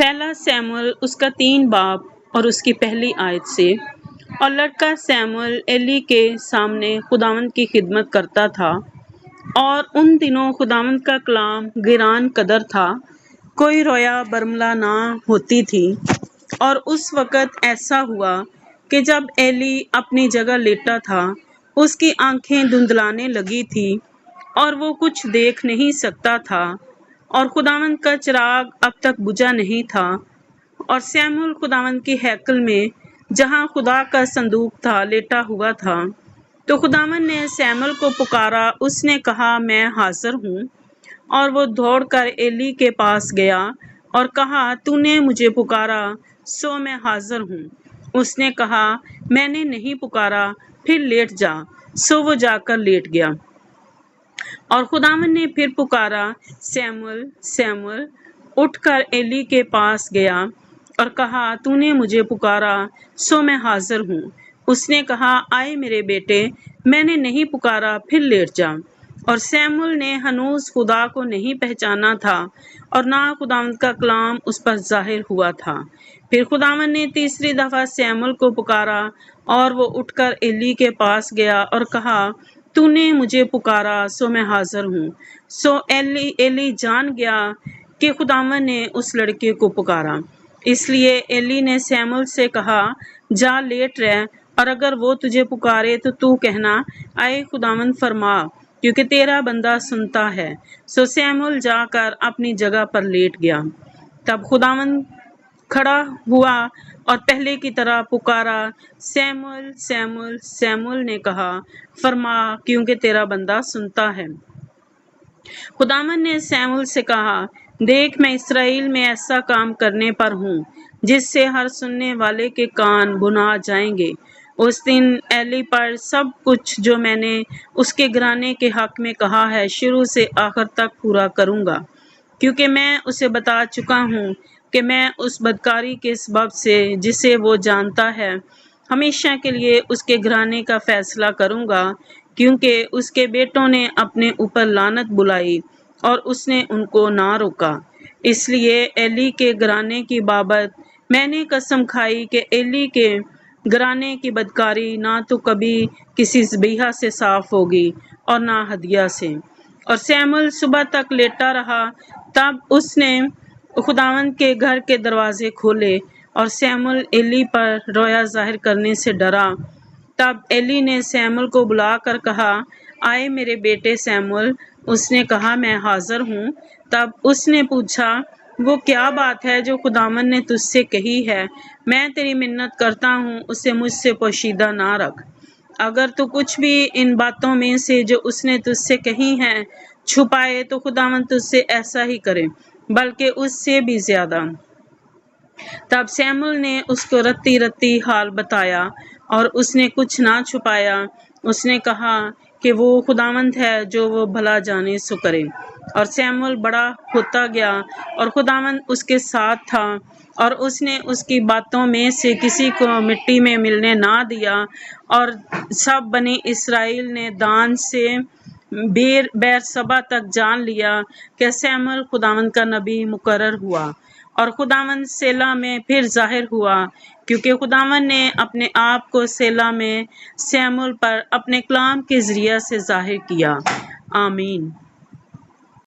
پہلا سیموئیل اس کا 3 باب اور اس کی پہلی آیت سے۔ اور لڑکا سیموئیل ایلی کے سامنے خداوند کی خدمت کرتا تھا، اور ان دنوں خداوند کا کلام گران قدر تھا، کوئی رویا برملا نہ ہوتی تھی۔ اور اس وقت ایسا ہوا کہ جب ایلی اپنی جگہ لیٹا تھا، اس کی آنکھیں دھندلانے لگی تھی اور وہ کچھ دیکھ نہیں سکتا تھا، اور خداوند کا چراغ اب تک بجھا نہیں تھا۔ اور سیموئیل خداوند کی ہیکل میں جہاں خدا کا صندوق تھا لیٹا ہوا تھا۔ تو خداوند نے سیموئیل کو پکارا، اس نے کہا، میں حاضر ہوں۔ اور وہ دوڑ کر ایلی کے پاس گیا اور کہا، تو نے مجھے پکارا، سو میں حاضر ہوں۔ اس نے کہا، میں نے نہیں پکارا، پھر لیٹ جا۔ سو وہ جا کر لیٹ گیا۔ اور خداوند نے پھر پکارا، سیموئیل سیموئیل۔ اٹھ کر ایلی کے پاس گیا اور کہا، تو نے مجھے پکارا، سو میں حاضر ہوں۔ اس نے کہا، آئے میرے بیٹے، میں نے نہیں پکارا، پھر لیٹ جا۔ اور سیموئیل نے ہنوز خدا کو نہیں پہچانا تھا، اور نہ خداوند کا کلام اس پر ظاہر ہوا تھا۔ پھر خداوند نے تیسری دفعہ سیموئیل کو پکارا، اور وہ اٹھ کر ایلی کے پاس گیا اور کہا، تو نے مجھے پکارا، سو میں حاضر ہوں۔ سو ایلی جان گیا کہ خداوند نے اس لڑکے کو پکارا۔ اس لیے ایلی نے سیموئیل سے کہا، جا لیٹ رہ، اور اگر وہ تجھے پکارے تو کہنا، آئے خداوند فرما، کیونکہ تیرا بندہ سنتا ہے۔ سو سیموئیل جا کر اپنی جگہ پر لیٹ گیا۔ تب خداوند کھڑا ہوا اور پہلے کی طرح پکارا، سیموئیل سیموئیل۔ سیموئیل نے کہا، فرما، کیونکہ تیرا بندہ سنتا ہے۔ خداوند نے سیموئیل سے کہا، دیکھ، میں اسرائیل میں ایسا کام کرنے پر ہوں جس سے ہر سننے والے کے کان بنا جائیں گے۔ اس دن ایلی پر سب کچھ جو میں نے اس کے گھرانے کے حق میں کہا ہے شروع سے آخر تک پورا کروں گا، کیونکہ میں اسے بتا چکا ہوں کہ میں اس بدکاری کے سبب سے جسے وہ جانتا ہے ہمیشہ کے لیے اس کے گھرانے کا فیصلہ کروں گا، کیونکہ اس کے بیٹوں نے اپنے اوپر لعنت بلائی اور اس نے ان کو نہ روکا۔ اس لیے ایلی کے گھرانے کی بابت میں نے قسم کھائی کہ ایلی کے گھرانے کی بدکاری نہ تو کبھی کسی ذبیحہ سے صاف ہوگی اور نہ ہدیہ سے۔ اور سیموئیل صبح تک لیٹا رہا، تب اس نے خداوند کے گھر کے دروازے کھولے، اور سیموئیل ایلی پر رویا ظاہر کرنے سے ڈرا۔ تب ایلی نے سیموئیل کو بلا کر کہا، آئے میرے بیٹے سیموئیل۔ اس نے کہا، میں حاضر ہوں۔ تب اس نے پوچھا، وہ کیا بات ہے جو خداوند نے تجھ سے کہی ہے؟ میں تیری منت کرتا ہوں، اسے مجھ سے پوشیدہ نہ رکھ۔ اگر تو کچھ بھی ان باتوں میں سے جو اس نے تجھ سے کہی ہیں چھپائے تو خداوند تجھ سے ایسا ہی کرے، بلکہ اس سے بھی زیادہ۔ تب سیموئیل نے اس کو رتی رتی حال بتایا، اور اس نے کچھ نہ چھپایا۔ اس نے کہا کہ وہ خداوند ہے، جو وہ بھلا جانے سو کرے۔ اور سیموئیل بڑا ہوتا گیا، اور خداوند اس کے ساتھ تھا، اور اس نے اس کی باتوں میں سے کسی کو مٹی میں ملنے نہ دیا۔ اور سب بنی اسرائیل نے دان سے بیرسبا تک جان لیا کہ سیموئیل خداوند کا نبی مقرر ہوا۔ اور خداوند سیلا میں پھر ظاہر ہوا، کیونکہ خداوند نے اپنے آپ کو سیلا میں سیموئیل پر اپنے کلام کے ذریعہ سے ظاہر کیا۔ آمین۔